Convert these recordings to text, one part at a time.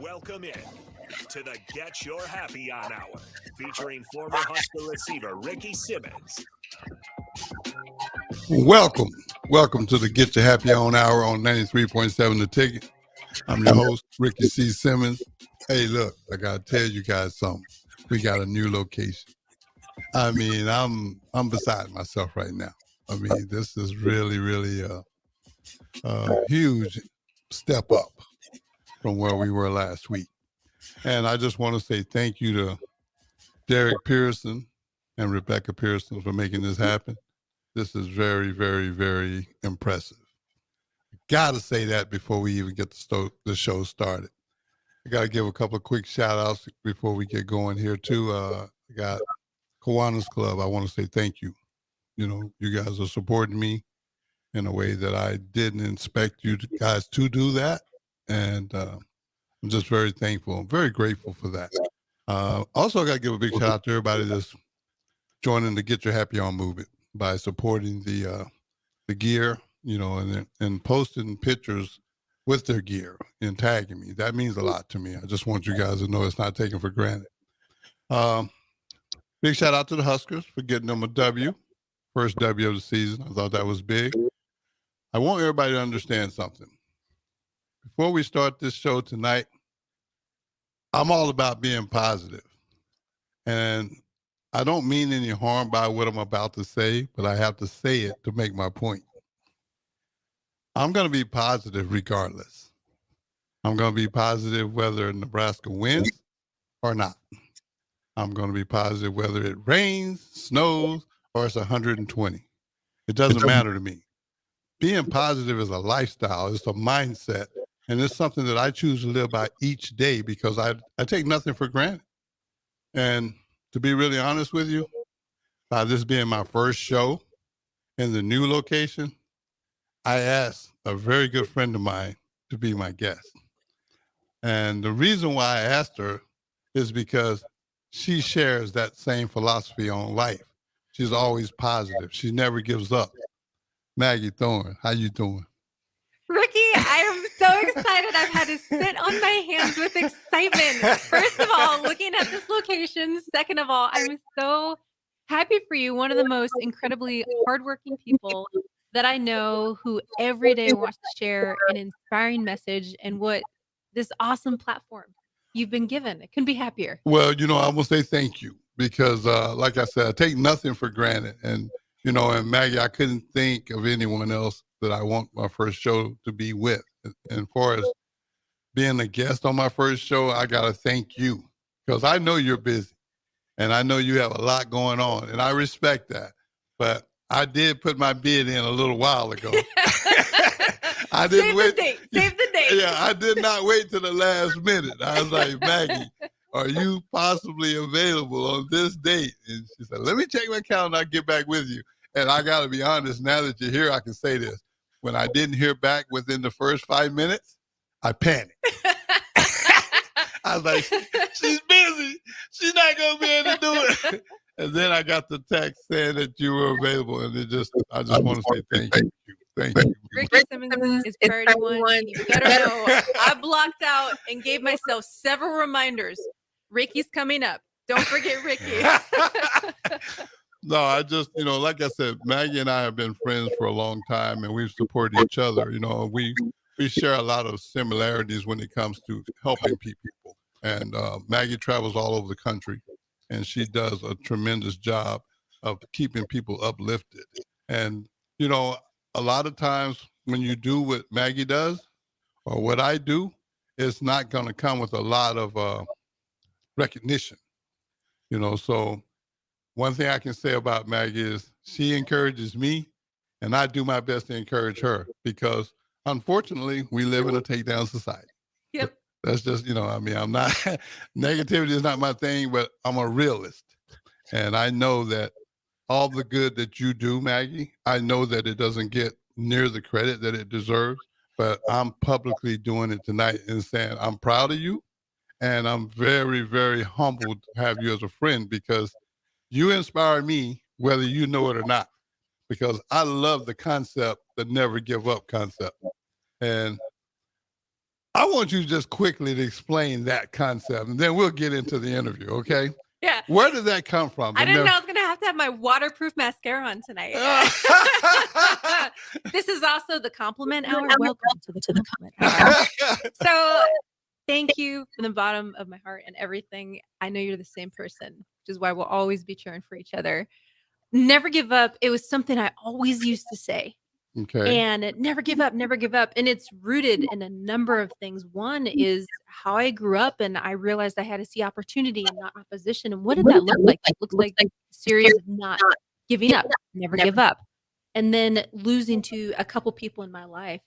Welcome in to the Get Your Happy On Hour, featuring former Husker receiver Ricky Simmons. Welcome to the Get Your Happy On Hour on 93.7 The Ticket. I'm your host, Ricky C. Simmons. Hey, look, I got to tell you guys something. We got a new location. I mean, I'm beside myself right now. I mean, this is really a huge step up from where we were last week. And I just want to say thank you to Derek Pearson and Rebecca Pearson for making this happen. This is very impressive. Got to say that before we even get the show started. I got to give a couple of quick shout outs before we get going here too. I got Kiwanis Club. I want to say thank you. You know, you guys are supporting me in a way that I didn't expect you guys to do that. And I'm just very thankful. I'm very grateful for that. Also, I got to give a big shout out to everybody that's joining the Get Your Happy On movement by supporting the gear, you know, and posting pictures with their gear and tagging me. That means a lot to me. I just want you guys to know it's not taken for granted. Big shout out to the Huskers for getting them a W. First W of the season. I thought that was big. I want everybody to understand something. Before we start this show tonight, I'm all about being positive. And I don't mean any harm by what I'm about to say, but I have to say it to make my point. I'm going to be positive regardless. I'm going to be positive whether Nebraska wins or not. I'm going to be positive whether it rains, snows, or it's 120. It doesn't matter to me. Being positive is a lifestyle. It's a mindset. And it's something that I choose to live by each day because I take nothing for granted. And to be really honest with you, by this being my first show in the new location, I asked a very good friend of mine to be my guest. And the reason why I asked her is because she shares that same philosophy on life. She's always positive. She never gives up. Maggie Thorne, how you doing? Ricky, I am so excited. I've had to sit on my hands with excitement. First of all, looking at this location. Second of all, I'm so happy for you. One of the most incredibly hardworking people that I know who every day wants to share an inspiring message and what this awesome platform you've been given. I couldn't be happier. Well, you know, I will say thank you because, like I said, I take nothing for granted. And, you know, and Maggie, I couldn't think of anyone else that I want my first show to be with. And for as being a guest on my first show, I got to thank you because I know you're busy and I know you have a lot going on and I respect that. But I did put my bid in a little while ago. I didn't wait. Save the date. Yeah, I did not wait till the last minute. I was like, Maggie, are you possibly available on this date? And she said, let me check my calendar. I'll get back with you. And I got to be honest, now that you're here, I can say this. When I didn't hear back within the first 5 minutes, I panicked. I was like, she's busy. She's not going to be able to do it. And then I got the text saying that you were available. And I just want to say thank you. Thank you. Ricky Simmons is priority one. You better know. I blocked out and gave myself several reminders. Ricky's coming up. Don't forget Ricky. No, I just, you know, like I said, Maggie and I have been friends for a long time and we've supported each other. You know, we share a lot of similarities when it comes to helping people. And Maggie travels all over the country and she does a tremendous job of keeping people uplifted. And, you know, a lot of times when you do what Maggie does or what I do, it's not going to come with a lot of recognition, you know, so one thing I can say about Maggie is she encourages me and I do my best to encourage her because unfortunately we live in a takedown society. Yep. That's just, you know, I mean, I'm not, negativity is not my thing, but I'm a realist. And I know that all the good that you do, Maggie, I know that it doesn't get near the credit that it deserves, but I'm publicly doing it tonight and saying I'm proud of you. And I'm very humbled to have you as a friend because you inspire me, whether you know it or not, because I love the concept, the never give up concept. And I want you just quickly to explain that concept, and then we'll get into the interview, okay? Yeah. Where did that come from? I didn't know I was going to have my waterproof mascara on tonight. This is also the compliment hour. Welcome to the compliment hour. So thank you from the bottom of my heart and everything. I know you're the same person, which is why we'll always be cheering for each other. Never give up. It was something I always used to say. Okay. And never give up, never give up. And it's rooted in a number of things. One is how I grew up, and I realized I had to see opportunity and not opposition. And what did that look like? It looked like a series of not giving up, never give up. And then losing to a couple people in my life,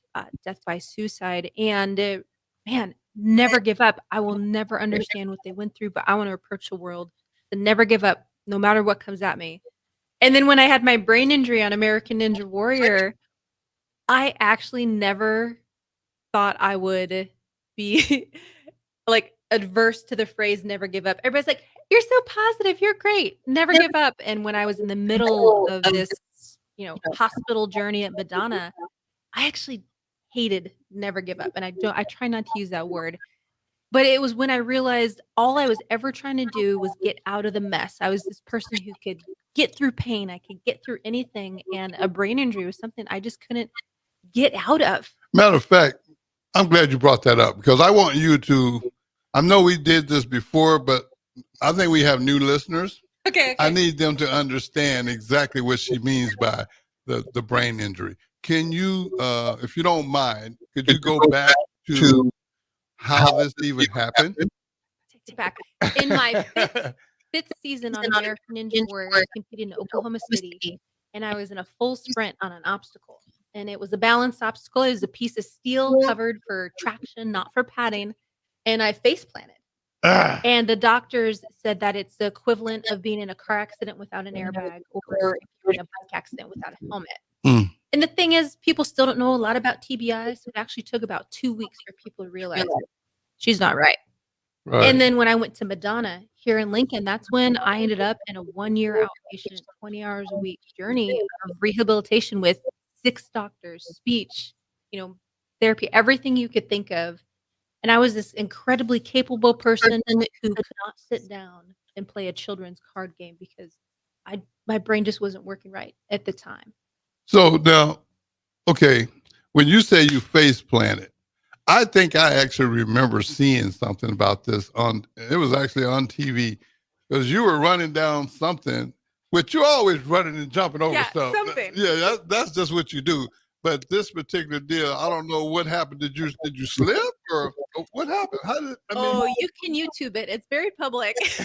death by suicide. And man, never give up. I will never understand what they went through, but I want to approach the world to never give up, no matter what comes at me. And then when I had my brain injury on American Ninja Warrior, I actually never thought I would be like adverse to the phrase never give up. Everybody's like, you're so positive, you're great, never give up. And when I was in the middle of this, hospital journey at Madonna, I actually hated never give up. And I try not to use that word. But it was when I realized all I was ever trying to do was get out of the mess. I was this person who could get through pain. I could get through anything. And a brain injury was something I just couldn't get out of. Matter of fact, I'm glad you brought that up, because I want you to, I know we did this before, but I think we have new listeners. Okay. I need them to understand exactly what she means by the brain injury. Can you, if you don't mind, could you go back to how this even happened? Take it back. In my fifth season on American Ninja Warrior, I competed in Oklahoma City, and I was in a full sprint on an obstacle. And it was a balanced obstacle. It was a piece of steel covered for traction, not for padding. And I face planted. And the doctors said that it's the equivalent of being in a car accident without an airbag or in a bike accident without a helmet. And the thing is, people still don't know a lot about TBI. So it actually took about 2 weeks for people to realize she's not right. And then when I went to Madonna here in Lincoln, that's when I ended up in a 1-year outpatient, 20 hours a week journey of rehabilitation with 6 doctors, speech, therapy, everything you could think of. And I was this incredibly capable person who could not sit down and play a children's card game because my brain just wasn't working right at the time. So now, okay, when you say you face planted, I think I actually remember seeing something about this it was actually on TV, because you were running down something, which you're always running and jumping over stuff. Something. Yeah, that's just what you do. But this particular deal, I don't know what happened. Did you slip, or what happened? You can YouTube it. It's very public. For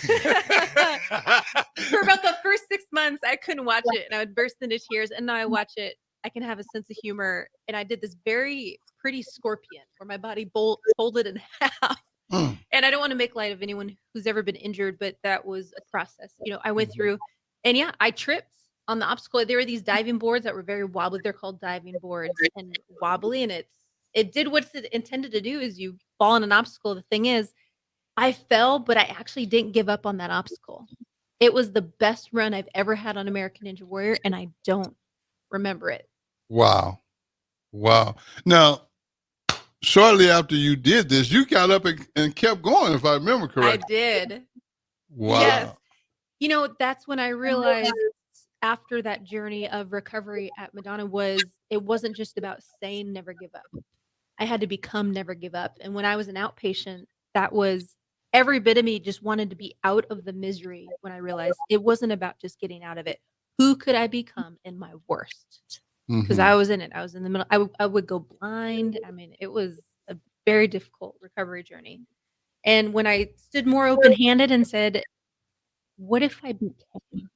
about the first 6 months, I couldn't watch it, and I would burst into tears. And now I watch it, I can have a sense of humor. And I did this very pretty scorpion where my body folded in half. And I don't want to make light of anyone who's ever been injured, but that was a process. I went through, and I tripped on the obstacle. There were these diving boards that were very wobbly. They're called diving boards and wobbly. And it did what it's intended to do, is you fall on an obstacle. The thing is, I fell, but I actually didn't give up on that obstacle. It was the best run I've ever had on American Ninja Warrior, and I don't remember it. Wow. Now, shortly after you did this, you got up and kept going, if I remember correctly. I did. Wow. Yes. That's when I realized after that journey of recovery at Madonna it wasn't just about saying never give up. I had to become never give up. And when I was an outpatient, that was every bit of me just wanted to be out of the misery when I realized it wasn't about just getting out of it. Who could I become in my worst? Because I was in it. I was in the middle. I would go blind. I mean, it was a very difficult recovery journey. And when I stood more open-handed and said, what if I became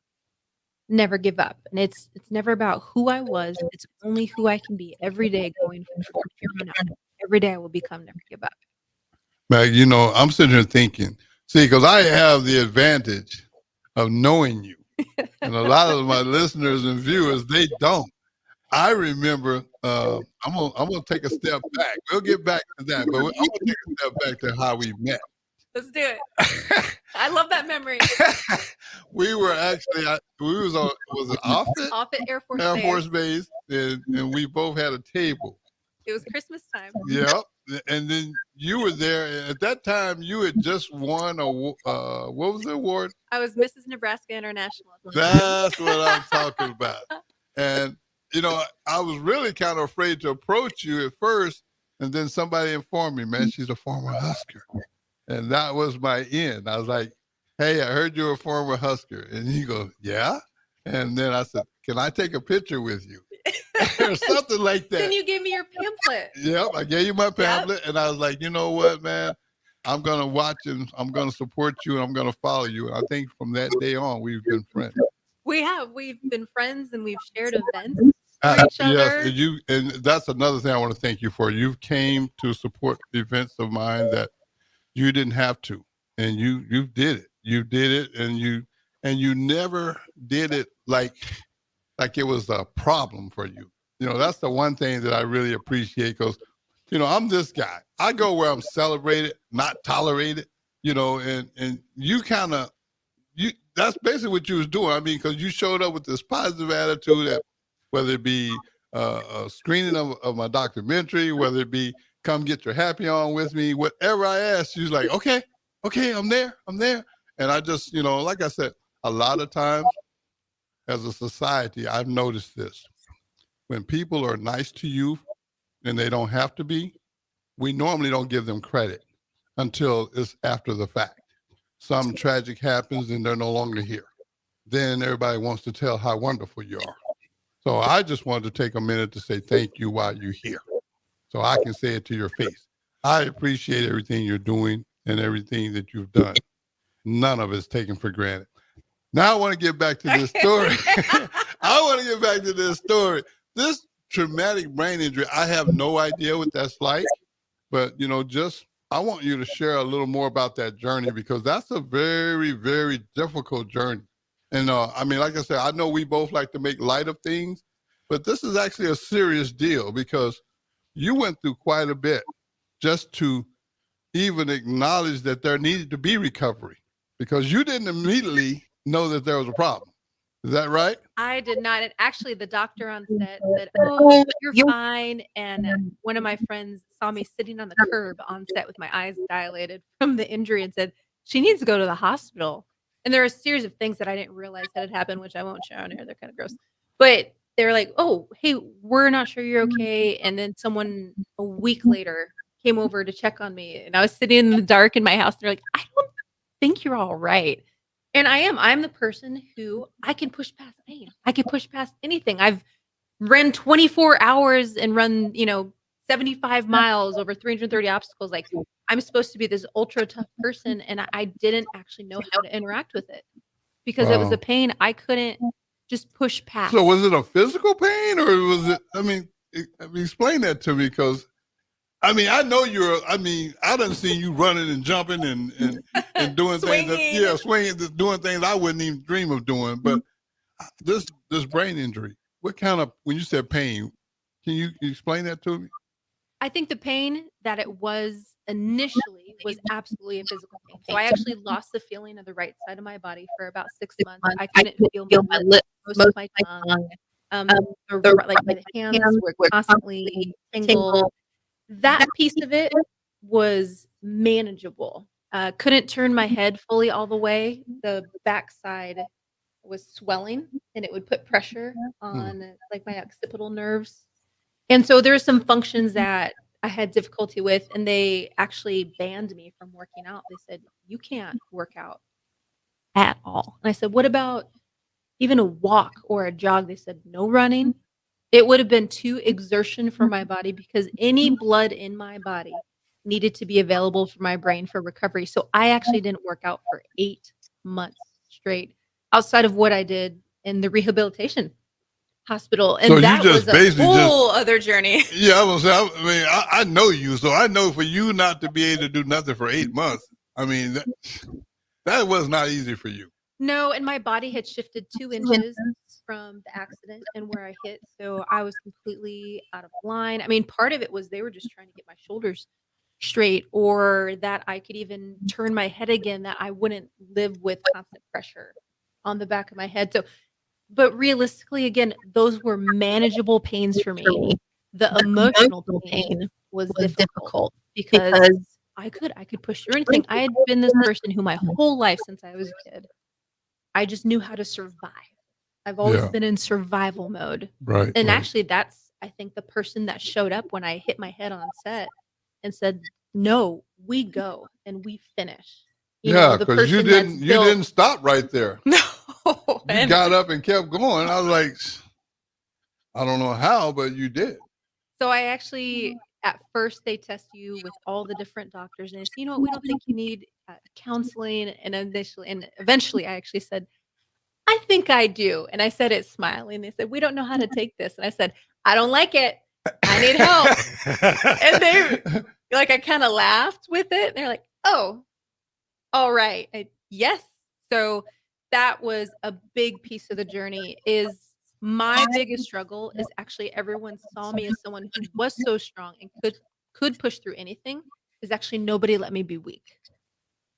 never give up? And it's never about who I was. It's only who I can be every day going forward. Every day I will become never give up. Meg, I'm sitting here thinking, because I have the advantage of knowing you. And a lot of my listeners and viewers, they don't. I remember, I'm gonna take a step back. We'll get back to that, but I'm gonna take a step back to how we met. Let's do it. I love that memory. We were actually, was it Offutt? Offutt Air Force Base, and we both had a table. It was Christmas time. Yep. And then you were there at that time. You had just won a what was the award? I was Mrs. Nebraska International. That's what I'm talking about. And I was really kind of afraid to approach you at first, and then somebody informed me, man, she's a former Husker, and that was my end. I was like, hey, I heard you're a former Husker, and he goes, yeah. And then I said, can I take a picture with you? Or something like that. Then you gave me your pamphlet. Yep, I gave you my pamphlet, and I was like, you know what, man? I'm going to watch and I'm going to support you and I'm going to follow you. And I think from that day on, we've been friends. We have. We've been friends and we've shared events for each other. Yes, and that's another thing I want to thank you for. You came to support events of mine that you didn't have to, and you did it. You did it, and you never did it like it was a problem for you. That's the one thing that I really appreciate, because I'm this guy. I go where I'm celebrated, not tolerated, and you kind of, that's basically what you was doing. I mean, because you showed up with this positive attitude, that whether it be a screening of my documentary, whether it be come get your happy on with me, whatever I asked, you was like, okay, I'm there. And I just, like I said, a lot of times as a society, I've noticed this. When people are nice to you and they don't have to be, we normally don't give them credit until it's after the fact. Some tragic happens and they're no longer here. Then everybody wants to tell how wonderful you are. So I just wanted to take a minute to say thank you while you're here, so I can say it to your face. I appreciate everything you're doing and everything that you've done. None of it's taken for granted. Now I want to get back to this story. This traumatic brain injury, I have no idea what that's like, but I want you to share a little more about that journey, because that's a very, very difficult journey. And I mean, like I said, I know we both like to make light of things, but this is actually a serious deal, because you went through quite a bit just to even acknowledge that there needed to be recovery, because you didn't immediately know that there was a problem. Is that right? I did not. And actually, the doctor on set said, "Oh, you're fine." And one of my friends saw me sitting on the curb on set with my eyes dilated from the injury and said, "She needs to go to the hospital." And there are a series of things that I didn't realize that had happened, which I won't share on here. They're kind of gross. But they were like, "Oh, hey, we're not sure you're okay." And then someone a week later came over to check on me. And I was sitting in the dark in my house. They're like, "I don't think you're all right." And I am. I'm the person who I can push past pain. I can push past anything. I've ran 24 hours and run, 75 miles over 330 obstacles. Like, I'm supposed to be this ultra tough person, and I didn't actually know how to interact with it because it was a pain I couldn't just push past. So was it a physical pain, or was it, explain that to me, because I know I done seen you running and jumping and doing swinging. things swinging, doing things I wouldn't even dream of doing. But this brain injury, what kind of, when you said pain, can you explain that to me? I think the pain that it was initially was absolutely a physical pain. So I actually lost the feeling of the right side of my body for about 6 months. I couldn't feel my lips, most of my tongue. My hands were constantly tingled. That piece of it was manageable. Couldn't turn my head fully all the way. The backside was swelling, and it would put pressure on my occipital nerves. And so there were some functions that I had difficulty with, and they actually banned me from working out. They said, "You can't work out at all." And I said, "What about even a walk or a jog?" They said, "No running." It would have been too exertion for my body, because any blood in my body needed to be available for my brain for recovery. So I actually didn't work out for 8 months straight, outside of what I did in the rehabilitation hospital. And so that you just was a whole other journey. Yeah, I know you, so I know for you not to be able to do nothing for 8 months, that was not easy for you. No, and my body had shifted 2 inches from the accident and where I hit. So I was completely out of line. Part of it was they were just trying to get my shoulders straight, or that I could even turn my head again, that I wouldn't live with constant pressure on the back of my head. So, but realistically, again, those were manageable pains for me. The emotional pain was difficult because I could push through anything. I had been this person who my whole life since I was a kid, I just knew how to survive. I've always Yeah. been in survival mode. Right. And right. actually that's I think the person that showed up when I hit my head on set and said, "No, we go and we finish." Yeah, The because you person that's didn't built stop right there. No. You And got up and kept going. I was like, I don't know how, but you did. so I actually at first they test you with all the different doctors and they say, "You know what, we don't think you need counseling." And eventually I actually said, "I think I do." And I said it smiling. They said, "We don't know how to take this." And I said, "I don't like it. I need help." And they I kind of laughed with it. And they're like, "Oh, all right. Yes." So that was a big piece of the journey is my biggest struggle is actually everyone saw me as someone who was so strong and could push through anything is actually nobody let me be weak.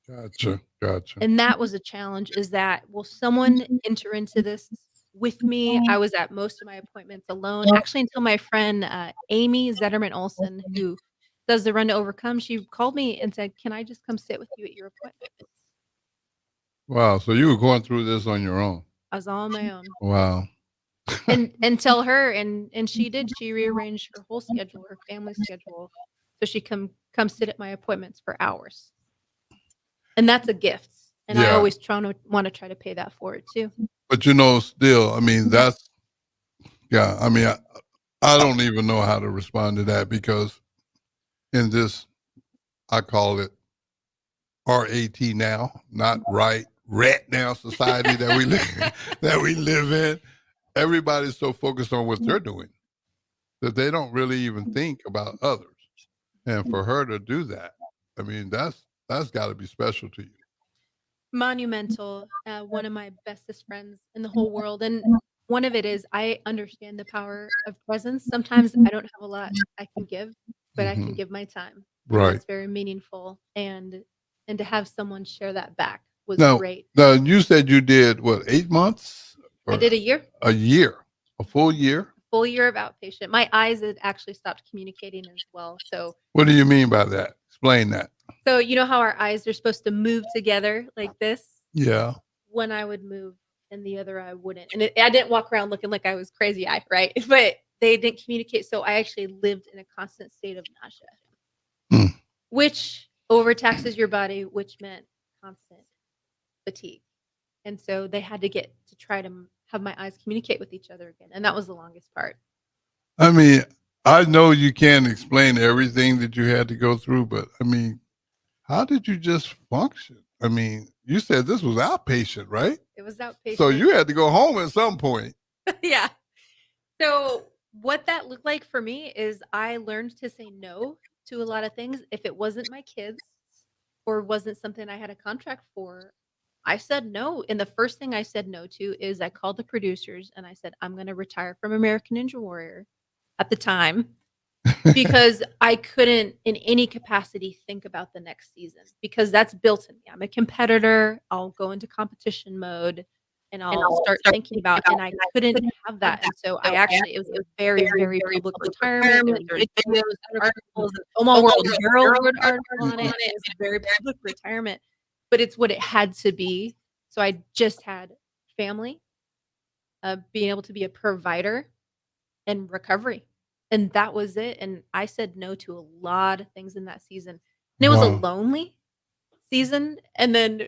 Gotcha. And that was a challenge is that will someone enter into this with me? I was at most of my appointments alone, actually until my friend Amy Zetterman Olson, who does the Run to Overcome, she called me and said, "Can I just come sit with you at your appointment?" Wow. So you were going through this on your own. I was all on my own. Wow. And tell her and she did. She rearranged her whole schedule, her family schedule, so she come sit at my appointments for hours. And that's a gift. And I Yeah. always want to try to pay that forward too. But still, I mean, yeah, I mean, I don't even know how to respond to that because in this, I call it RAT now, not rat now society that we live in. Everybody's so focused on what they're doing that they don't really even think about others. And for her to do that, I mean, that's got to be special to you. Monumental. One of my bestest friends in the whole world. And one of it is I understand the power of presence. Sometimes I don't have a lot I can give, but I can give my time. And Right. that's very meaningful. And to have someone share that back was Now, great. you said you did what, 8 months? I did a year. A year, a full year. Full year of outpatient. My eyes had actually stopped communicating as well. So What do you mean by that? Explain that. so you know how our eyes are supposed to move together like this? Yeah. When I would move and the other eye wouldn't. And I didn't walk around looking like I was crazy eye, right? But they didn't communicate. So I actually lived in a constant state of nausea, which overtaxes your body, which meant constant fatigue. And so they had to get to try to have my eyes communicate with each other again. And that was the longest part. I mean, I know you can't explain everything that you had to go through, but I mean, how did you just function? I mean, you said this was outpatient, right? It was outpatient. So you had to go home at some point. Yeah. So what that looked like for me is I learned to say no to a lot of things. If it wasn't my kids or wasn't something I had a contract for, I said no. And the first thing I said no to is I called the producers and I said, "I'm going to retire from American Ninja Warrior at the time because I couldn't in any capacity think about the next season because that's built in me. I'm a competitor. I'll go into competition mode and I'll start thinking about, and I couldn't have that. And so it was a very, very public retirement. There was videos, articles, Omaha World Herald wrote an article on it. It was a very public retirement, but it's what it had to be. So I just had family, being able to be a provider and recovery. And that was it. And I said no to a lot of things in that season. And it was a lonely season. And then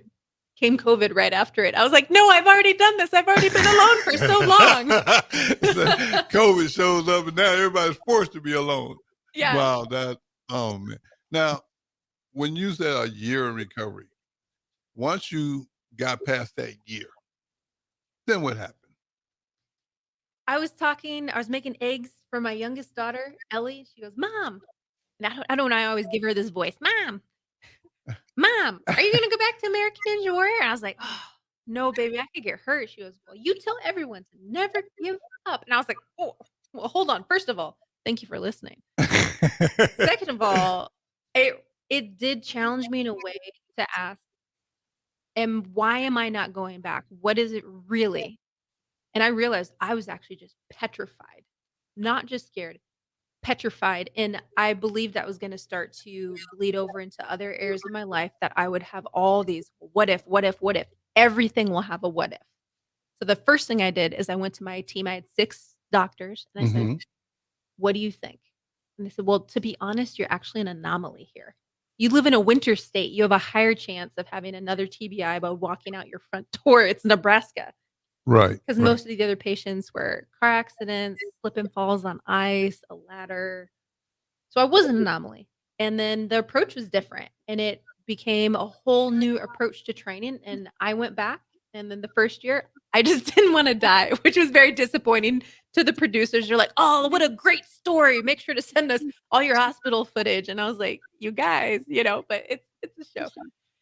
came COVID right after it. I was like, no, I've already done this. I've already been alone for so long. COVID shows up and now everybody's forced to be alone. Yeah. Wow. Oh man. Now, when you said a year in recovery, once you got past that year, then what happened? I was making eggs for my youngest daughter, Ellie. She goes, "Mom." And I always give her this voice, "Mom, Mom, are you going to go back to American Ninja Warrior?" And I was like, "Oh, no, baby, I could get hurt." She goes, "Well, you tell everyone to never give up." And I was like, "Oh, well, hold on. First of all, thank you for listening. Second of all, it did challenge me in a way to ask, and why am I not going back? What is it really? And I realized I was actually just petrified, not just scared, petrified. And I believed that was going to start to bleed over into other areas of my life, that I would have all these what if. Everything will have a what if. So the first thing I did is I went to my team. I had 6 doctors and I said, what do you think? And they said, well, to be honest, you're actually an anomaly here. You live in a winter state. You have a higher chance of having another TBI by walking out your front door. It's Nebraska. Right. Because most of the other patients were car accidents, slip and falls on ice, a ladder. So I was an anomaly. And then the approach was different. And it became a whole new approach to training. And I went back. And then the first year, I just didn't want to die, which was very disappointing to the producers. You're like, oh, what a great story. Make sure to send us all your hospital footage. And I was like, you guys, but it's a show.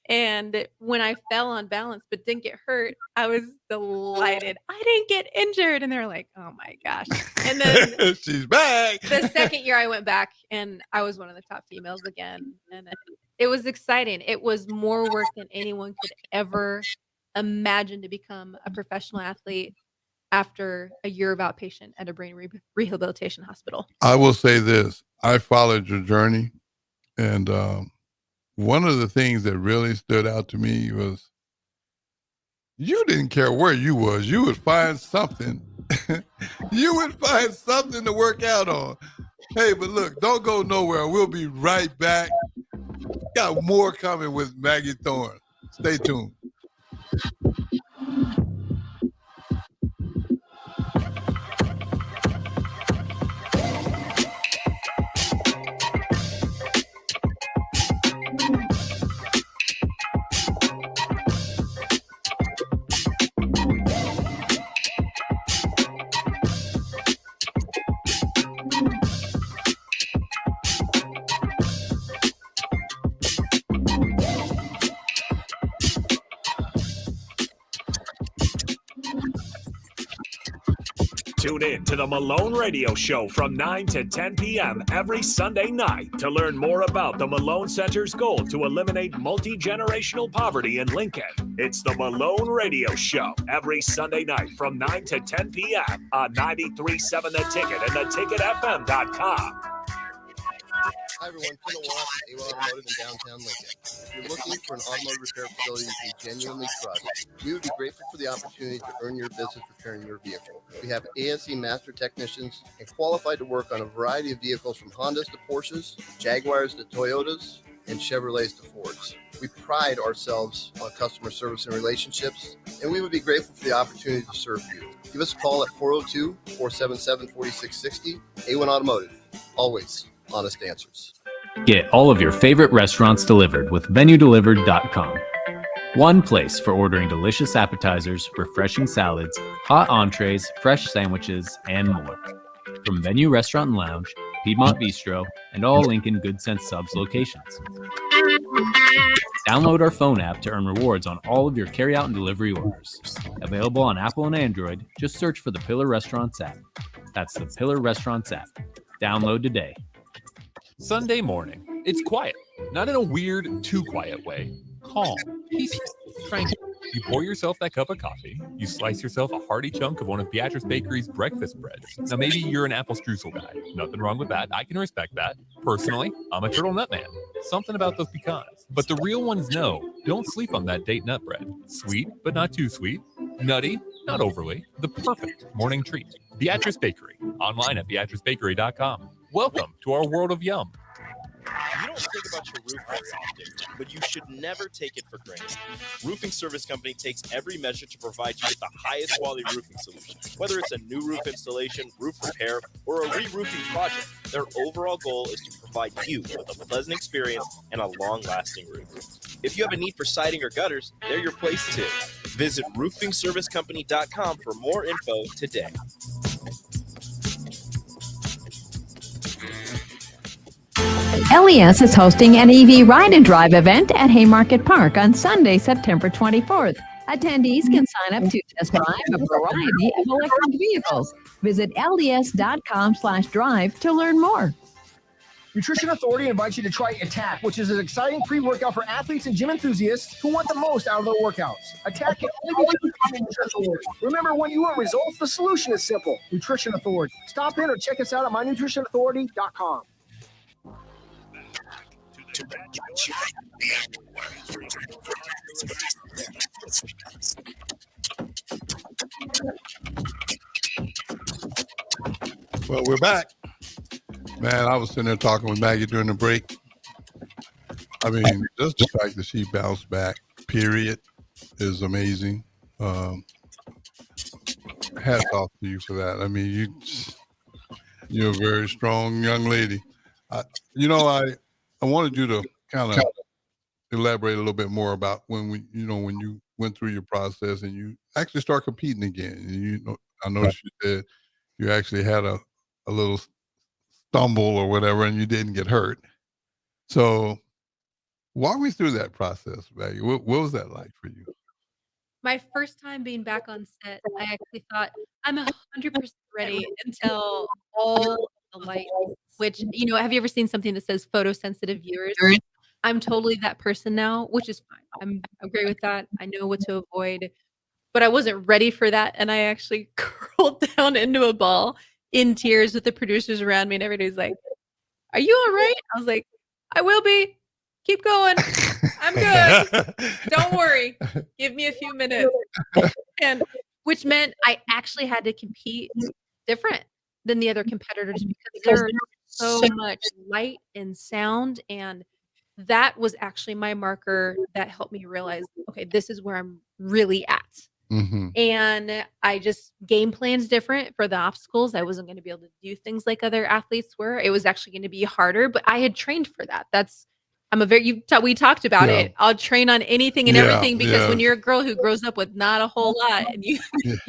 And when I fell on balance but didn't get hurt, I was delighted. I didn't get injured. And they're like, oh my gosh. And then she's back. The second year I went back and I was one of the top females again. And it was exciting. It was more work than anyone could ever imagine to become a professional athlete after a year of outpatient at a brain rehabilitation hospital. I will say this. I followed your journey. And one of the things that really stood out to me was you didn't care where you was. You would find something. You would find something to work out on. Hey, but look, don't go nowhere. We'll be right back. Got more coming with Maggie Thorne. Stay tuned. Tune in to the Malone Radio Show from 9 to 10 p.m. every Sunday night to learn more about the Malone Center's goal to eliminate multi-generational poverty in Lincoln. It's the Malone Radio Show every Sunday night from 9 to 10 p.m. on 93.7 The Ticket and theticketfm.com. Hi everyone, Ken Wallace, AWA Automotive in downtown Lincoln. If you're looking for an automotive repair facility you can genuinely trust, we would be grateful for the opportunity to earn your business repairing your vehicle. We have ASE master technicians and qualified to work on a variety of vehicles from Hondas to Porsches, Jaguars to Toyotas, and Chevrolets to Fords. We pride ourselves on customer service and relationships, and we would be grateful for the opportunity to serve you. Give us a call at 402-477-4660. A1 Automotive, always honest answers. Get all of your favorite restaurants delivered with VenueDelivered.com. One place for ordering delicious appetizers, refreshing salads, hot entrees, fresh sandwiches, and more. From Venue Restaurant and Lounge, Piedmont Bistro, and all Lincoln Good Sense Subs locations. Download our phone app to earn rewards on all of your carryout and delivery orders. Available on Apple and Android, just search for the Pillar Restaurants app. That's the Pillar Restaurants app. Download today. Sunday morning. It's quiet. Not in a weird, too quiet way. Calm, peaceful, tranquil. You pour yourself that cup of coffee. You slice yourself a hearty chunk of one of Beatrice Bakery's breakfast breads. Now, maybe you're an apple streusel guy. Nothing wrong with that. I can respect that. Personally, I'm a turtle nut man. Something about those pecans. But the real ones know, don't sleep on that date nut bread. Sweet, but not too sweet. Nutty, not overly. The perfect morning treat. Beatrice Bakery. Online at BeatriceBakery.com. Welcome to our world of yum. You don't think about your roof very often, but you should never take it for granted. Roofing Service Company takes every measure to provide you with the highest quality roofing solution. Whether it's a new roof installation, roof repair, or a re-roofing project, their overall goal is to provide you with a pleasant experience and a long-lasting roof. If you have a need for siding or gutters, they're your place too. Visit roofingservicecompany.com for more info today. LES is hosting an EV Ride and Drive event at Haymarket Park on Sunday, September 24th. Attendees can sign up to test drive a variety of electric vehicles. Visit les.com/drive to learn more. Nutrition Authority invites you to try Attack, which is an exciting pre-workout for athletes and gym enthusiasts who want the most out of their workouts. Attack can only be found in Nutrition Authority. Remember, when you want results, the solution is simple. Nutrition Authority. Stop in or check us out at mynutritionauthority.com. Well, we're back. Man, I was sitting there talking with Maggie during the break. I mean, just the fact that she bounced back, period, is amazing. Hats off to you for that. I mean, you're a very strong young lady. I wanted you to kind of elaborate a little bit more about when you went through your process and you actually start competing again. And I noticed you said you actually had a little stumble or whatever, and you didn't get hurt. So walk me through that process, Maggie. What was that like for you? My first time being back on set, I actually thought I'm 100% ready until all the lights, which, have you ever seen something that says photosensitive viewers? I'm totally that person now, which is fine. I'm great with that. I know what to avoid, but I wasn't ready for that. And I actually curled down into a ball in tears with the producers around me, and everybody's like, "Are you all right?" I was like, "I will be. Keep going. I'm good. Don't worry. Give me a few minutes." And which meant I actually had to compete different than the other competitors because there's so much light and sound, and that was actually my marker that helped me realize, okay, this is where I'm really at. Mm-hmm. And I just game plans different for the obstacles. I wasn't going to be able to do things like other athletes were. It was actually going to be harder, but I had trained for that. We talked about it. I'll train on anything and everything because when you're a girl who grows up with not a whole lot and you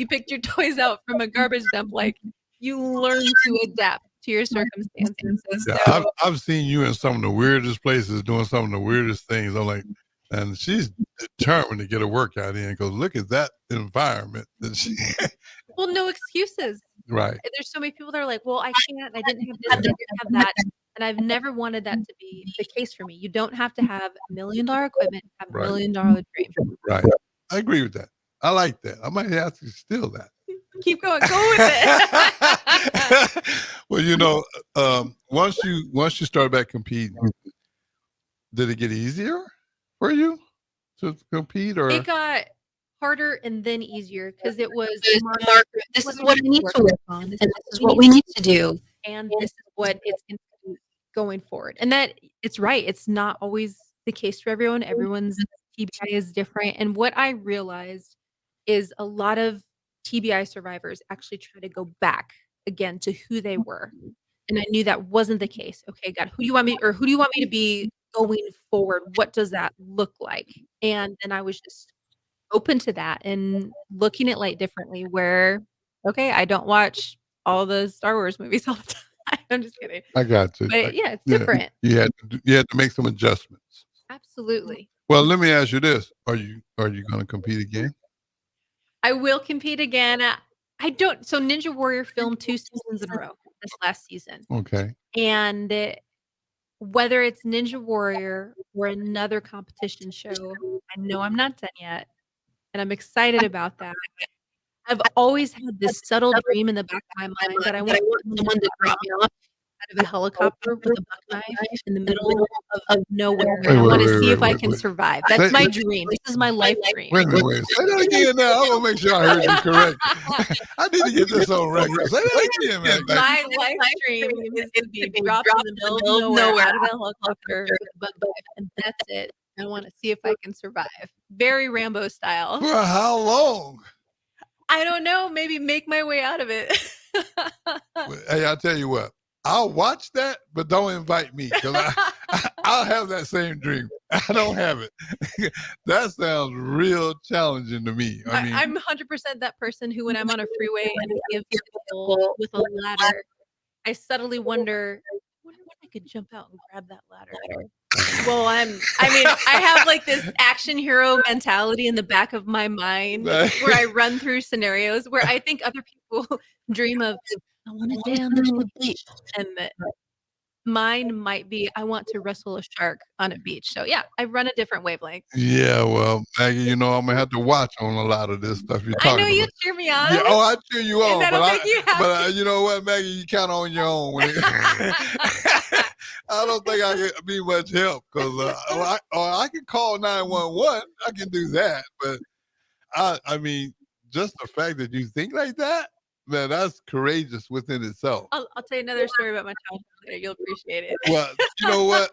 picked your toys out from a garbage dump, like you learn to adapt to your circumstances. Yeah, So, I've seen you in some of the weirdest places doing some of the weirdest things. I'm like, and she's determined to get a workout in because look at that environment that she. well, no excuses. Right. There's so many people that are like, well, I can't, I didn't have this, I didn't have that. And I've never wanted that to be the case for me. You don't have to have $1 million equipment, have a $1 million dream. Right. I agree with that. I like that. I might have to steal that. Keep going. Go with it. Well, once you started back competing, did it get easier for you to compete, or it got harder and then easier because it was this is what I need to work on, and this is what we need to do, and this is what it's going forward. And that it's right. It's not always the case for everyone. Everyone's TBI is different. And what I realized is a lot of TBI survivors actually try to go back again to who they were. And I knew that wasn't the case. Okay, God, who do you want me to be going forward? What does that look like? And then I was just open to that and looking at light differently where, okay, I don't watch all the Star Wars movies all the time. I'm just kidding. I got you. But yeah, it's different. You had to make some adjustments. Absolutely. Well, let me ask you this: Are you going to compete again? I will compete again. I don't. So Ninja Warrior filmed 2 seasons in a row this last season. Okay. And whether it's Ninja Warrior or another competition show, I know I'm not done yet, and I'm excited about that. I've always had this subtle dream in the back of my mind that I want someone to drop me off out of a helicopter with a buck knife in the middle of nowhere. And I want to see if I can survive. That's my dream. This is my life dream. Wait. Say that again now. I want to make sure I heard you correct. I need to get this on record. Say that again, man. My life dream is to be dropped in the middle of nowhere out of a helicopter with a buck knife, and that's it. I want to see if I can survive. Very Rambo style. For how long? I don't know. Maybe make my way out of it. Hey, I'll tell you what. I'll watch that, but don't invite me because I'll have that same dream. I don't have it. That sounds real challenging to me. I mean, I'm 100% that person who, when I'm on a freeway and I see people with a ladder, I subtly wonder when I could jump out and grab that ladder. Well, I have like this action hero mentality in the back of my mind where I run through scenarios where I think other people dream of, I want to dance on the beach. And Mine might be I want to wrestle a shark on a beach. So yeah, I run a different wavelength. Yeah, well, Maggie, I'm gonna have to watch on a lot of this stuff you're I know talking you about. cheer me on. Yeah, I cheer you And on, that'll make you happy. you know what, Maggie, you count on your own. I don't think I can be much help because I can call 911. I can do that, but I mean, just the fact that you think like that, man, that's courageous within itself. I'll tell you another story about my childhood later. You'll appreciate it. Well, you know what?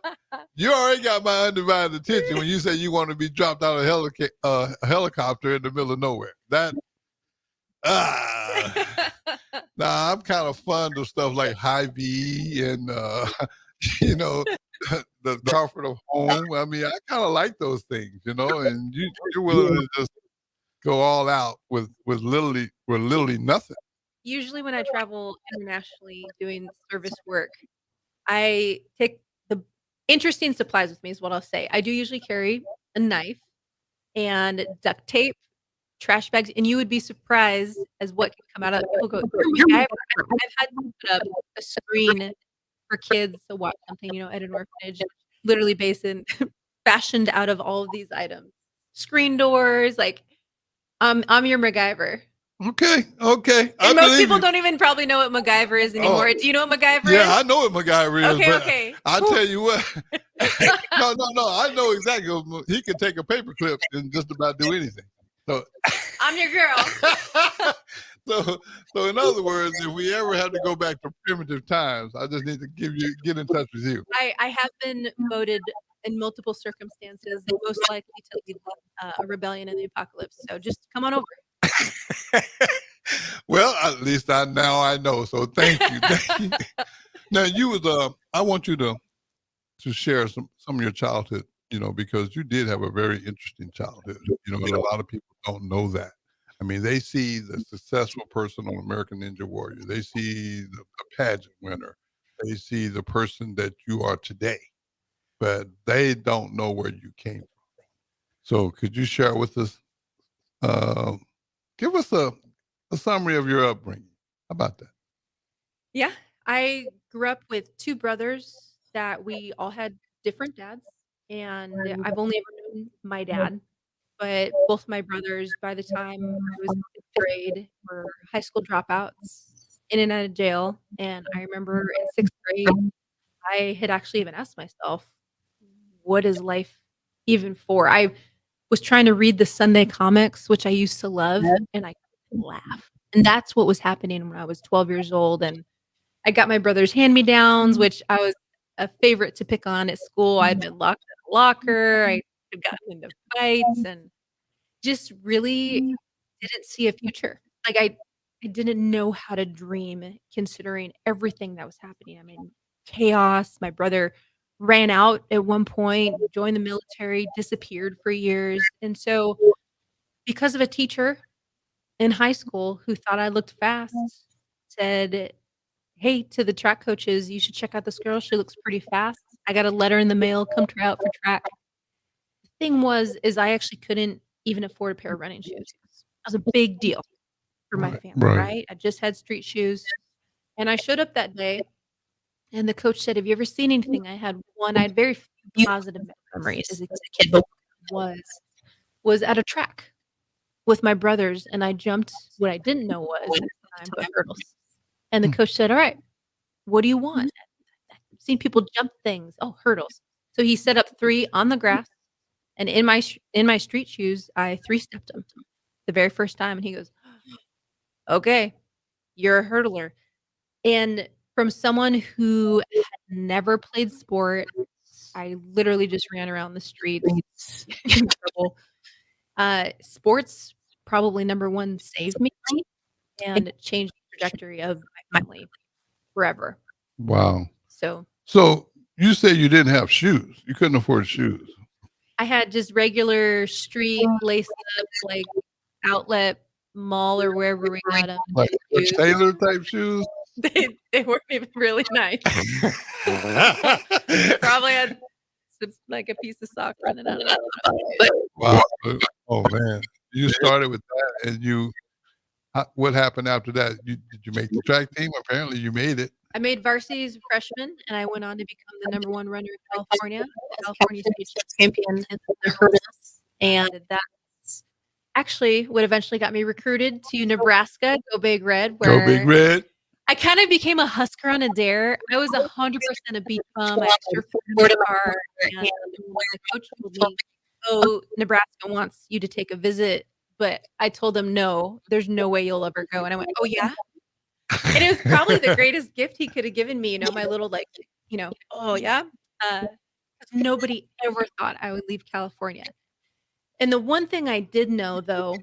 You already got my undivided attention when you say you want to be dropped out of a helicopter in the middle of nowhere. Nah, I'm kind of fond of stuff like Hy-Vee and the comfort of home. I mean, I kind of like those things, and you're willing to just go all out with literally nothing. Usually when I travel internationally doing service work, I take the interesting supplies with me is what I'll say. I do usually carry a knife and duct tape, trash bags, and you would be surprised as what can come out of it. People go, I've had to put up a screen for kids to watch something, at an orphanage, literally fashioned out of all of these items. Screen doors, like I'm your MacGyver. Okay. And most people don't even probably know what MacGyver is anymore. Do you know what MacGyver is? Yeah, I know what MacGyver is. Okay. I'll tell you what. No. I know exactly. He can take a paperclip and just about do anything. So I'm your girl. So in other words, if we ever have to go back to primitive times, I just need to get in touch with you. I have been voted in multiple circumstances most likely to lead a rebellion in the apocalypse. So just come on over. Well, at least I know. So thank you. Now I want you to share some of your childhood, because you did have a very interesting childhood. A lot of people don't know that. I mean, they see the successful person on American Ninja Warrior. They see the pageant winner. They see the person that you are today, but they don't know where you came from. So could you share with us, give us a summary of your upbringing? How about that? Yeah, I grew up with two brothers that we all had different dads, and I've only ever known my dad. But both my brothers, by the time I was in 5th grade, were high school dropouts, in and out of jail. And I remember in 6th grade, I had actually even asked myself, what is life even for? I was trying to read the Sunday comics, which I used to love, and I couldn't laugh. And that's what was happening when I was 12 years old. And I got my brother's hand-me-downs, which I was a favorite to pick on at school. I'd been locked in a locker. I had gotten into fights and just really didn't see a future. Like I didn't know how to dream considering everything that was happening. I mean, chaos. My brother ran out at one point, joined the military, disappeared for years. And so because of a teacher in high school who thought I looked fast, said, hey, to the track coaches, you should check out this girl. She looks pretty fast. I got a letter in the mail, come try out for track. The thing is I actually couldn't even afford a pair of running shoes. That was a big deal for my family, right? I just had street shoes. And I showed up that day, and the coach said, have you ever seen anything? I had very few positive memories as a kid, but was at a track with my brothers, and I jumped what I didn't know was hurdles. And the coach said, all right, what do you want? I've seen people jump things. Oh, hurdles. So he set up 3 on the grass, and in my street shoes, I 3-stepped them the very first time. And he goes, okay, you're a hurdler. And from someone who had never played sport, I literally just ran around the streets in trouble. Sports probably number one saved me and changed the trajectory of my family forever. Wow. So you say you didn't have shoes. You couldn't afford shoes. I had just regular street lace up, like outlet mall or wherever we got them. Like Taylor type shoes? They weren't even really nice. Probably had like a piece of sock running out of it. Wow. Oh man. You started with that, and What happened after that? Did you make the track team? Apparently you made it. I made varsity as a freshman, and I went on to become the number one runner in California, California state champion in the hurdles. And that's actually what eventually got me recruited to Nebraska, Go Big Red, Go Big Red. I kind of became a Husker on a dare. I was 100% a beach bum. I extra car, and when the coach told me, "Oh, Nebraska wants you to take a visit," but I told him, "No, there's no way you'll ever go." And I went, "Oh yeah." And it was probably the greatest gift he could have given me, my little oh yeah. 'Cause nobody ever thought I would leave California. And the one thing I did know though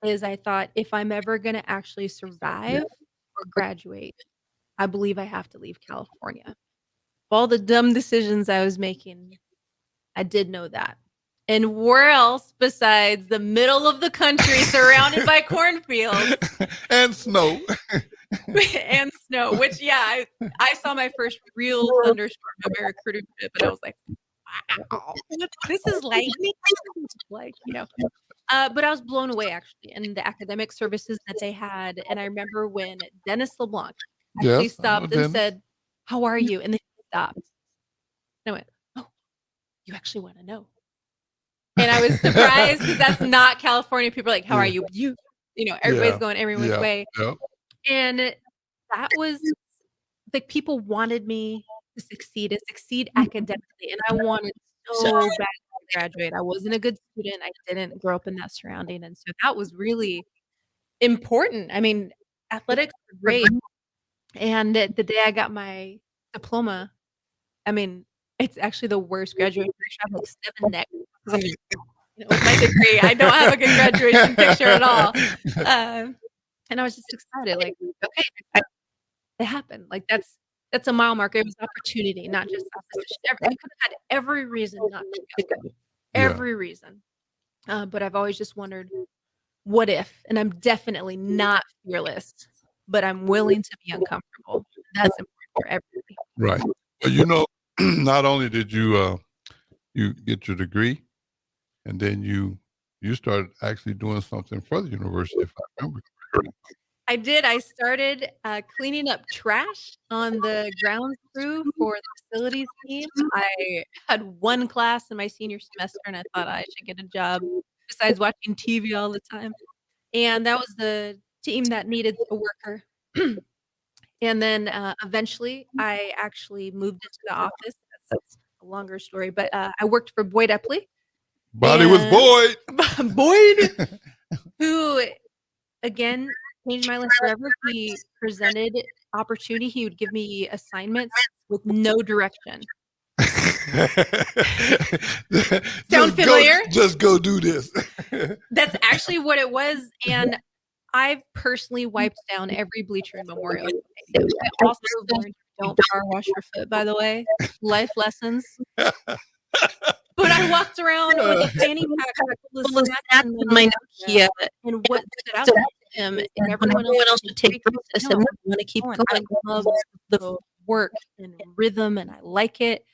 is I thought if I'm ever going to actually survive or graduate, I believe I have to leave California. All the dumb decisions I was making, I did know that. And where else besides the middle of the country surrounded by cornfields and snow. and snow, which I saw my first real thunderstorm on my recruiter trip, and I was like, wow, this is lightning. But I was blown away actually, and the academic services that they had. And I remember when Dennis LeBlanc actually stopped and said, "How are you?" And then he stopped. And I went, "Oh, you actually want to know?" And I was surprised because that's not California. People are like, "How are you?" Everybody's going everyone's way. Yeah. And that was like people wanted me to succeed academically. And I wanted so bad to graduate. I wasn't a good student. I didn't grow up in that surrounding. And so that was really important. I mean, athletics were great. And the day I got my diploma, I mean, it's actually the worst graduation picture. I have like 7 necks. With my degree, I don't have a good graduation picture at all. And I was just excited, like, okay, it happened. Like that's a mile marker. It was an opportunity, not just a position. I could have had every reason not to go. Every reason. But I've always just wondered, what if? And I'm definitely not fearless, but I'm willing to be uncomfortable. That's important for everybody. Right. Well, not only did you get your degree, and then you started actually doing something for the university, if I remember correctly. I did. I started cleaning up trash on the ground crew for the facilities team. I had one class in my senior semester, and I thought I should get a job besides watching TV all the time. And that was the team that needed a worker. And then eventually, I actually moved into the office. That's a longer story, but I worked for Boyd Epley. Body with Boyd. Boyd, who, again, changed my life forever. He presented opportunity. He would give me assignments with no direction. Sound familiar? Just go do this. That's actually what it was. And I've personally wiped down every bleacher in Memorial Day. I also learned don't power wash your foot, by the way. Life lessons. But I walked around with a fanny pack full of snacks in my Nokia. And what stood out to him, and everyone else would take notes. I said, "I want to keep going. I love the work and rhythm, and I like it."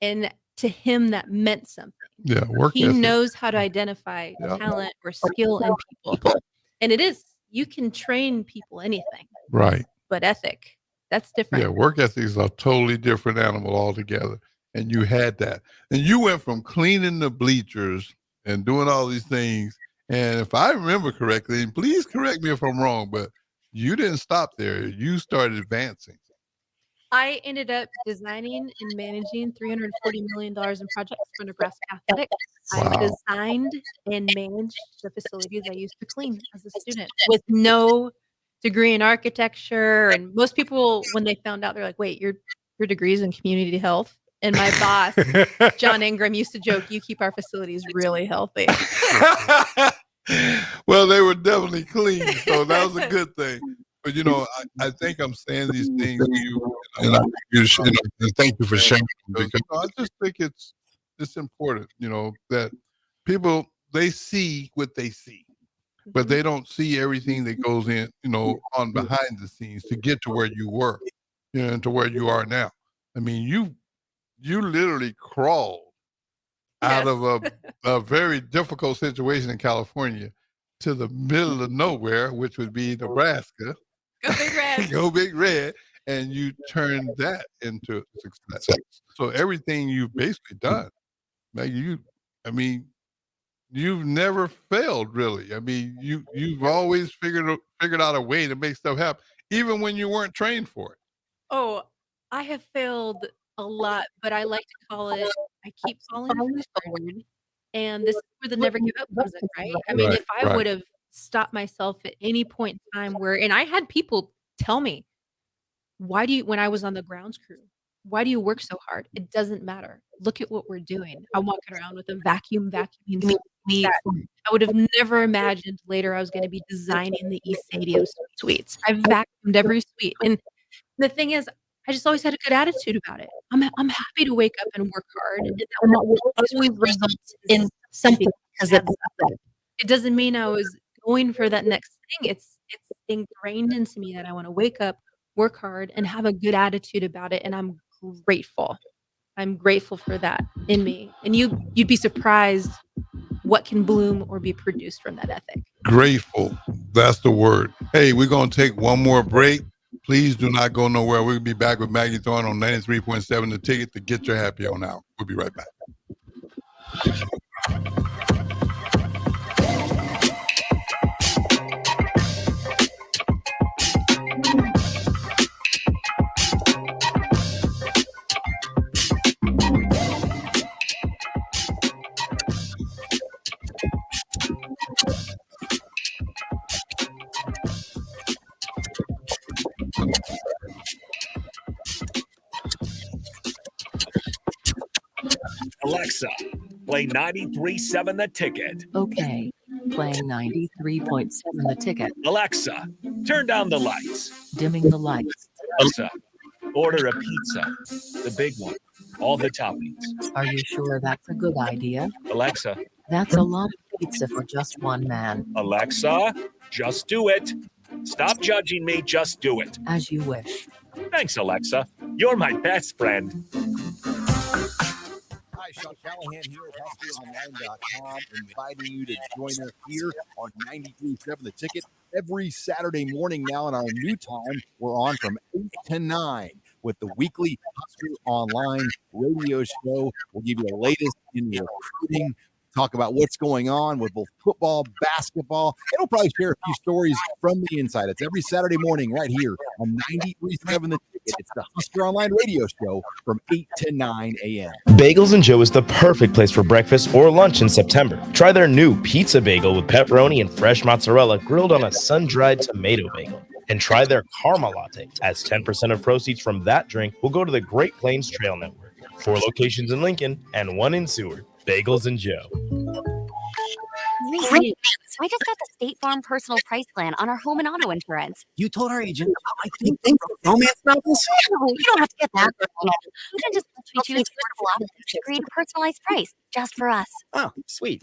And to him, that meant something. Yeah, work. He knows how to identify talent or skill in people, and it is you can train people anything, right? But ethic, that's different. Yeah, work ethic is a totally different animal altogether. And you had that. And you went from cleaning the bleachers and doing all these things. And if I remember correctly, and please correct me if I'm wrong, but you didn't stop there. You started advancing. I ended up designing and managing $340 million in projects for Nebraska Athletics. Wow. I designed and managed the facilities I used to clean as a student with no degree in architecture. And most people, when they found out, they're like, wait, your degree's in community health? And my boss, John Ingram, used to joke, you keep our facilities really healthy. Well, they were definitely clean, so that was a good thing. But, I think I'm saying these things to you, and thank you for sharing them, because I just think it's important, that people, they see what they see, but they don't see everything that goes in, on behind the scenes to get to where you were, and to where you are now. I mean, you literally crawled out of a very difficult situation in California to the middle of nowhere, which would be Nebraska. Go Big Red. Go Big Red. And you turn that into success. So everything you've basically done, Maggie, you've never failed, really. I mean, you've always figured out a way to make stuff happen, even when you weren't trained for it. Oh, I have failed a lot, but I like to call it, I keep falling forward. And this is where the never give up comes in, right? I mean, if I would have stopped myself at any point in time and I had people tell me, when I was on the grounds crew, why do you work so hard? It doesn't matter. Look at what we're doing. I'm walking around with a vacuuming suite. I would have never imagined later I was going to be designing the East Stadium suites. I vacuumed every suite. And the thing is, I just always had a good attitude about it. I'm happy to wake up and work hard. And that will always result in something because it doesn't mean I was going for that next thing. It's ingrained into me that I want to wake up, work hard, and have a good attitude about it. And I'm grateful. I'm grateful for that in me. And you'd be surprised what can bloom or be produced from that ethic. Grateful. That's the word. Hey, we're going to take one more break. Please do not go nowhere. We'll be back with Maggie Thorne on 93.7 The Ticket to Get Your Happy On Out. We'll be right back. Alexa, play 93.7 The Ticket. Okay, playing 93.7 The Ticket. Alexa, turn down the lights. Dimming the lights. Alexa, order a pizza, the big one, all the toppings. Are you sure that's a good idea? Alexa. That's a lot of pizza for just one man. Alexa, just do it. Stop judging me, just do it. As you wish. Thanks, Alexa. You're my best friend. Hi, Sean Callahan here at HuskeyOnline.com, inviting you to join us here on 93.7 The Ticket every Saturday morning now in our new time. We're on from 8 to 9 with the weekly Husker Online radio show. We'll give you the latest in recruiting, talk about what's going on with both football, basketball, and we'll probably share a few stories from the inside. It's every Saturday morning right here on 93.7 The Ticket. It's the Husker Online radio show from 8 to 9 a.m. Bagels and Joe is the perfect place for breakfast or lunch in September. Try their new pizza bagel with pepperoni and fresh mozzarella grilled on a sun-dried tomato bagel. And try their Karma Latte, as 10% of proceeds from that drink will go to the Great Plains Trail Network. 4 locations in Lincoln and 1 in Seward. Bagels and Joe. Great. So I just got the State Farm Personal Price Plan on our home and auto insurance. You told our agent about my thing from romance novels? No, you don't have to get that personal. You can just choose affordable options to create a personalized price just for us. Oh, sweet.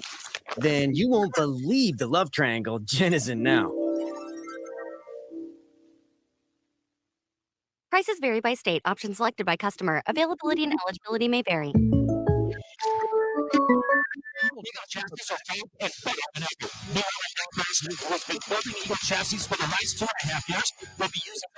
Then you won't believe the love triangle Jen is in now. Prices vary by state. Options selected by customer. Availability and eligibility may vary. Chassis are found and better than ever. No other person who has been building Eagle chassis for the last 2.5 years will be using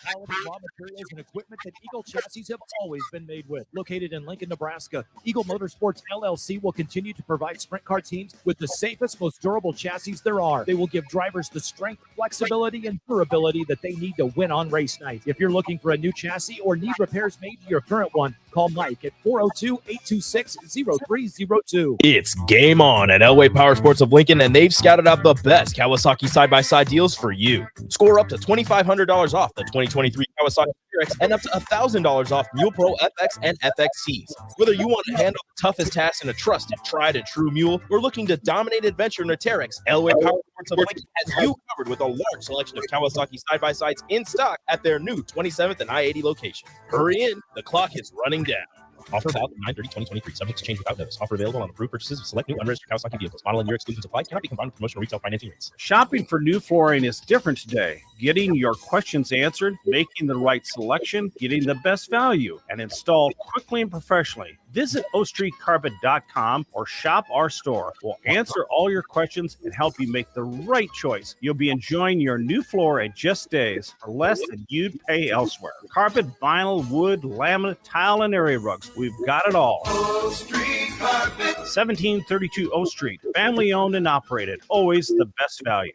quality raw materials and equipment that Eagle chassis have always been made with. Located in Lincoln, Nebraska, Eagle Motorsports LLC will continue to provide sprint car teams with the safest, most durable chassis there are. They will give drivers the strength, flexibility, and durability that they need to win on race night. If you're looking for a new chassis or need repairs made to your current one, call Mike at 402-826-0302. It's game on at Elway Power Sports of Lincoln, and they've scouted out the best Kawasaki side-by-side deals for you. Score up to $2,500 off the 2023 Kawasaki TRX and up to $1,000 off Mule Pro FX and FXCs. Whether you want to handle the toughest tasks in a trusted, tried and true mule, or looking to dominate adventure in a Terex, Elway Power Sports of Lincoln has you covered with a large selection of Kawasaki side-by-sides in stock at their new 27th and I-80 location. Hurry in, the clock is running down. Offer valid 9/30/2023. Subject to change without notice. Offer available on approved purchases of select new unregistered Kawasaki vehicles. Model and year exclusions apply. Cannot be combined with promotional retail financing rates. Shopping for new flooring is different today. Getting your questions answered, making the right selection, getting the best value, and installed quickly and professionally. Visit ostreetcarpet.com or shop our store. We'll answer all your questions and help you make the right choice. You'll be enjoying your new floor in just days for less than you'd pay elsewhere. Carpet, vinyl, wood, laminate, tile, and area rugs. We've got it all. O Street Carpet. 1732 O Street. Family owned and operated. Always the best value.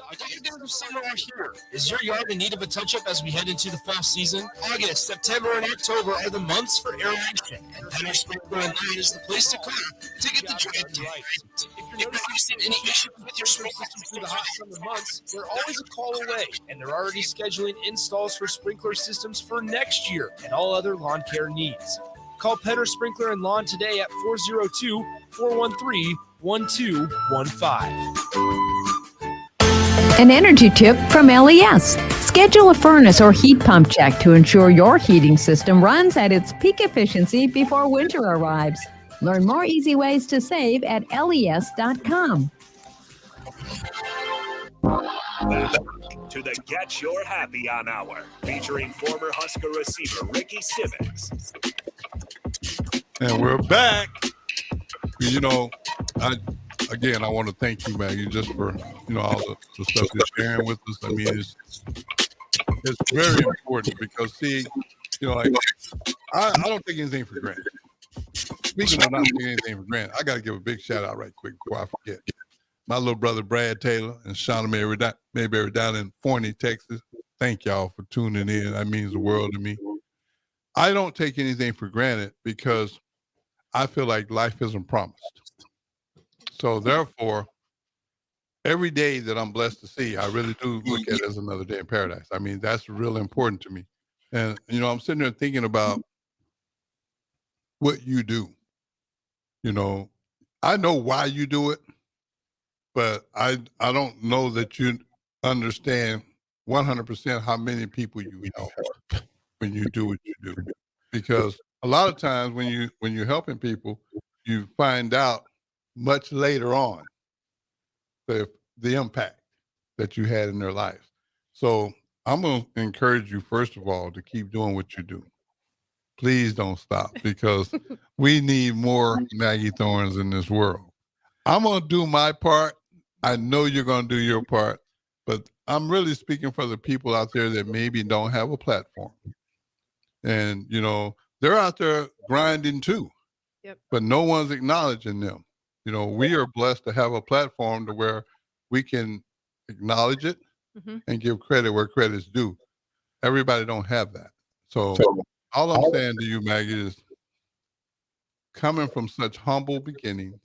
The days of summer are here. Is your yard in need of a touch-up as we head into the fall season? August, September, and October are the months for aeration, and Penner Sprinkler and Lawn is the place to come to get the job done right. If you're noticing any issues with your sprinkler system through the hot summer months, they're always a call away, and they're already scheduling installs for sprinkler systems for next year and all other lawn care needs. Call Penner Sprinkler and Lawn today at 402-413-1215. An energy tip from LES. Schedule a furnace or heat pump check to ensure your heating system runs at its peak efficiency before winter arrives. Learn more easy ways to save at les.com. Back to the Get Your Happy On Hour, featuring former Husker receiver Ricky Simmons. And we're back. You know, I want to thank you, Maggie, just for, all the stuff you're sharing with us. I mean, it's very important because, see, I don't take anything for granted. Speaking of not taking anything for granted, I got to give a big shout out right quick before I forget. My little brother, Brad Taylor, and Shauna Mayberry down in Forney, Texas. Thank y'all for tuning in. That means the world to me. I don't take anything for granted because I feel like life isn't promised. So therefore, every day that I'm blessed to see, I really do look at it as another day in paradise. I mean, that's really important to me. And, I'm sitting there thinking about what you do. I know why you do it, but I don't know that you understand 100% how many people you help when you do what you do. Because a lot of times when you're helping people, you find out much later on the impact that you had in their lives. So I'm going to encourage you, first of all, to keep doing what you do. Please don't stop, because we need more Maggie Thorns in this world. I'm going to do my part. I know you're going to do your part, but I'm really speaking for the people out there that maybe don't have a platform. And, they're out there grinding too, but no one's acknowledging them. We are blessed to have a platform to where we can acknowledge it and give credit where credit's due. Everybody don't have that. So all I'm saying to you, Maggie, is coming from such humble beginnings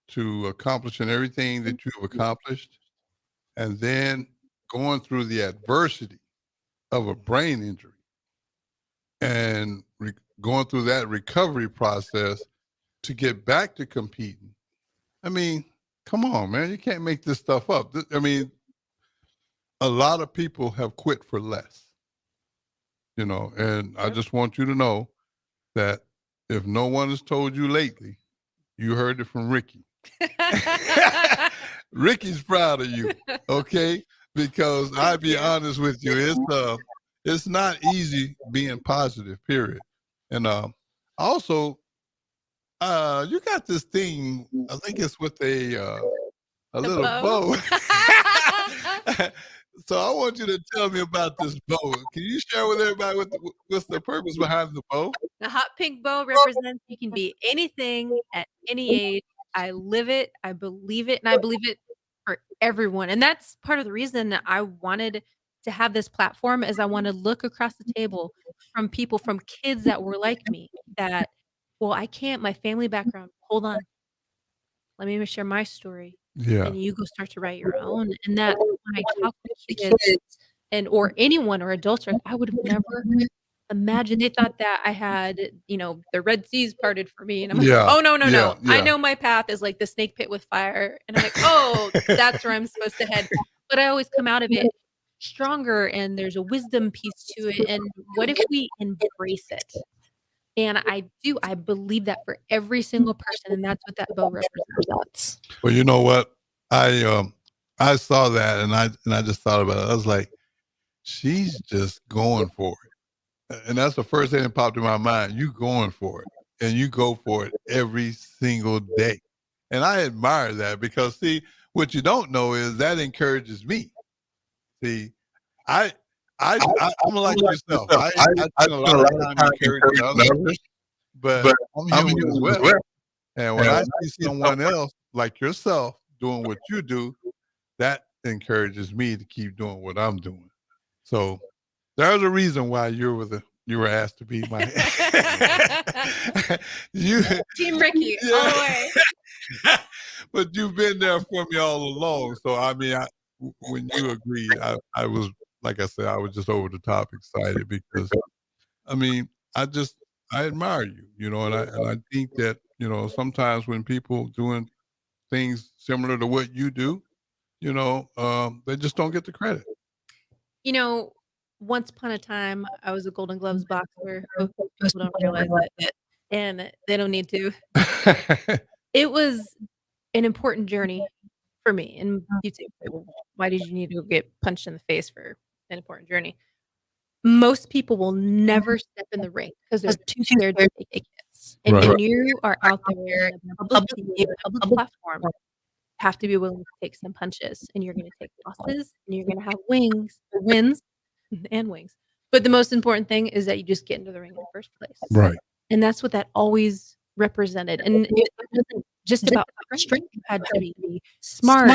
to accomplishing everything that you've accomplished, and then going through the adversity of a brain injury and going through that recovery process to get back to competing. I mean, come on, man. You can't make this stuff up. I mean, a lot of people have quit for less, and I just want you to know that if no one has told you lately, you heard it from Ricky. Ricky's proud of you, okay? Because I'll be honest with you, it's not easy being positive, period. And also, you got this thing, I think it's with a little bow. So I want you to tell me about this bow. Can you share with everybody what's the purpose behind the bow? The hot pink bow represents you can be anything at any age. I live it, I believe it, and I believe it for everyone. And that's part of the reason that I wanted to have this platform, is I want to look across the table from people, from kids that were like me, that, well, I can't, my family background. Hold on. Let me share my story. Yeah. And you go start to write your own. And that when I talk to kids or anyone or adults, I would have never imagined. They thought that I had, the Red Seas parted for me. And I'm like, oh, no. Yeah. I know my path is like the snake pit with fire. And I'm like, oh, that's where I'm supposed to head. But I always come out of it stronger, and there's a wisdom piece to it. And what if we embrace it? And I believe that for every single person, and that's what that bow represents. Well, you know what? I saw that and I just thought about it. I was like, she's just going for it. And that's the first thing that popped in my mind. You going for it, and you go for it every single day. And I admire that because, see, what you don't know is that encourages me. See, I'm like yourself. I spend a lot of time encouraging others, but I'm human as well. And when I see someone else like yourself doing what you do, that encourages me to keep doing what I'm doing. So there's a reason why you were asked to be my Team Ricky all the way. But you've been there for me all along. So I mean, when you agreed, I was, like I said, I was just over the top excited because I mean, I admire you, and I think that, sometimes when people doing things similar to what you do, they just don't get the credit. Once upon a time, I was a Golden Gloves boxer. Most people don't realize it, and they don't need to. It was an important journey for me. And you'd say, well, why did you need to get punched in the face for an important journey? Most people will never step in the ring because they're too scared to take hits. And when you are out there in a public platform, you have to be willing to take some punches, and you're going to take losses, and you're going to have wins and wings. But the most important thing is that you just get into the ring in the first place. Right. And that's what that always represented. And it wasn't just about strength. You had to be smart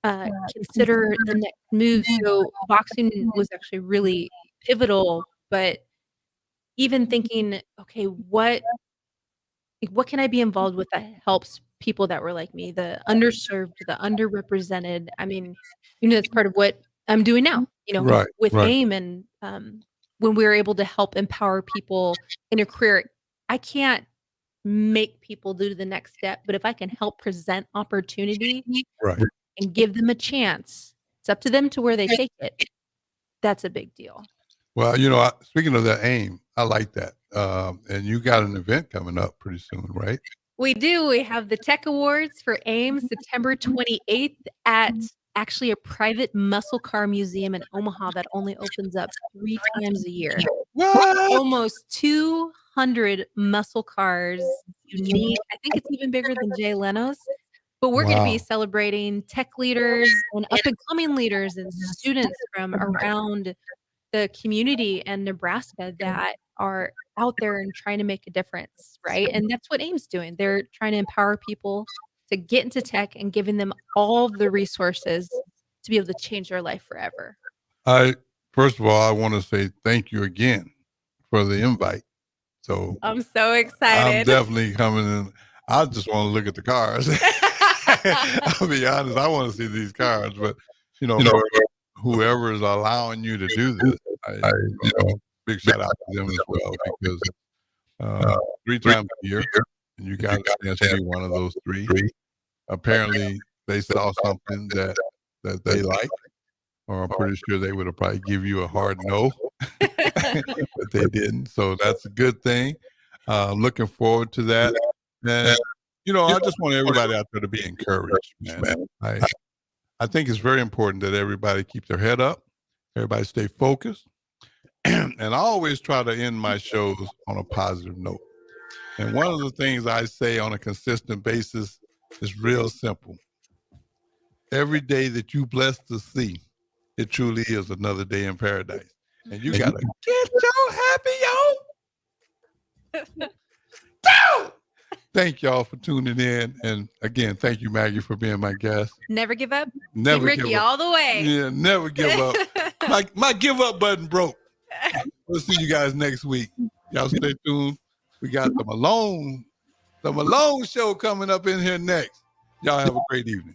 and consider the next move. So boxing was actually really pivotal. But even thinking, okay, what can I be involved with that helps people that were like me, the underserved, the underrepresented? I mean, that's part of what I'm doing now, with AIM. And when we were able to help empower people in a career, I can't make people do the next step, but if I can help present opportunity and give them a chance, it's up to them to where they take it. That's a big deal. Well, speaking of that AIM, I like that. And you got an event coming up pretty soon, right? We do. We have the Tech Awards for AIM September 28th at actually a private muscle car museum in Omaha that only opens up 3 times a year. Almost 200 muscle cars. Unique. I think it's even bigger than Jay Leno's. But we're going to be celebrating tech leaders and up-and-coming leaders and students from around the community and Nebraska that are out there and trying to make a difference, right? And that's what AIM's doing. They're trying to empower people to get into tech and giving them all the resources to be able to change their life forever. First of all, I want to say thank you again for the invite. So I'm so excited. I'm definitely coming in. I just want to look at the cars. I'll be honest. I want to see these cars, but whoever is allowing you to do this, big shout out to them as well, because 3 times a year, and you got a chance to be one of those 3. Apparently, they saw something that they like, or I'm pretty sure they would have probably give you a hard no, but they didn't. So that's a good thing. Looking forward to that. And I just want everybody out there to be encouraged, man. I think it's very important that everybody keep their head up, everybody stay focused. And I always try to end my shows on a positive note. And one of the things I say on a consistent basis is real simple. Every day that you blessed to see, it truly is another day in paradise. And you got to get your happy on. Thank y'all for tuning in. And again, thank you, Maggie, for being my guest. Never give up. Never Team Ricky give up. all the way. Yeah, never give up. My give up button broke. We'll see you guys next week. Y'all stay tuned. We got the Malone show coming up in here next. Y'all have a great evening.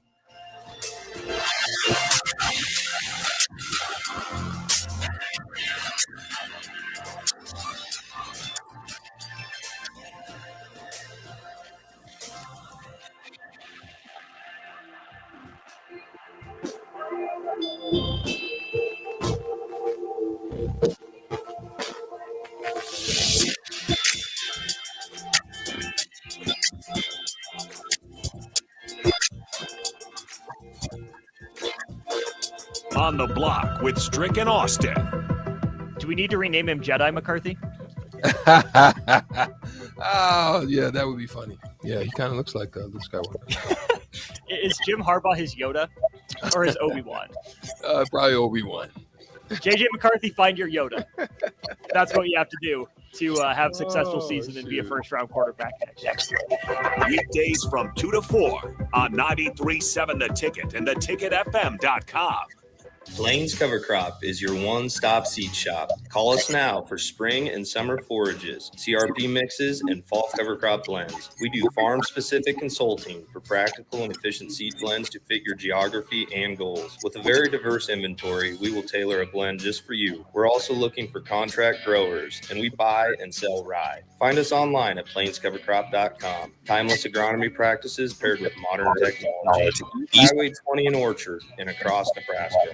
On the Block with Strick and Austin. Do we need to rename him Jedi McCarthy? Oh, yeah, that would be funny. Yeah, he kind of looks like Luke Skywalker. Is Jim Harbaugh his Yoda or his Obi-Wan? Probably Obi-Wan. JJ McCarthy, find your Yoda. That's what you have to do to have a successful season and be a first-round quarterback next year. Weekdays from 2 to 4 on 93.7 The Ticket and theticketfm.com. Plains Cover Crop is your one-stop seed shop. Call us now for spring and summer forages, CRP mixes, and fall cover crop blends. We do farm-specific consulting for practical and efficient seed blends to fit your geography and goals. With a very diverse inventory, we will tailor a blend just for you. We're also looking for contract growers, and we buy and sell rye. Find us online at plainscovercrop.com. Timeless agronomy practices paired with modern technology. Highway 20 in Orchard and across Nebraska.